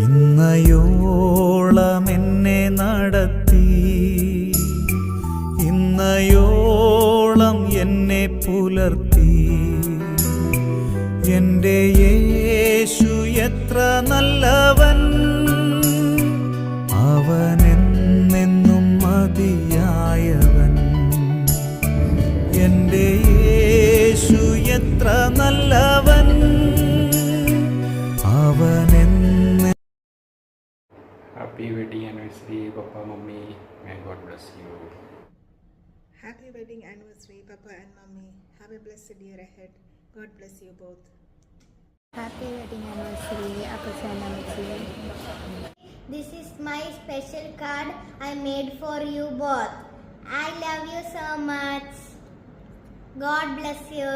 ഇന്നയോളം എന്നെ നടത്തി, ഇന്നയോളം എന്നെ പുലർത്തി. എൻ്റെ യേശു എത്ര നല്ലവൻ, അവനെന്നെന്നും മതിയായവൻ. എൻ്റെ യേശു എത്ര നല്ലവൻ, അവനെന്ന്. Happy wedding anniversary, Papa, Mummy. May God bless you. Happy wedding anniversary, Papa and Mummy. Have a blessed year ahead. God bless you both. Happy wedding anniversary, Appa and Amchi. This is my special card I made for you both. I love you so much. God bless you.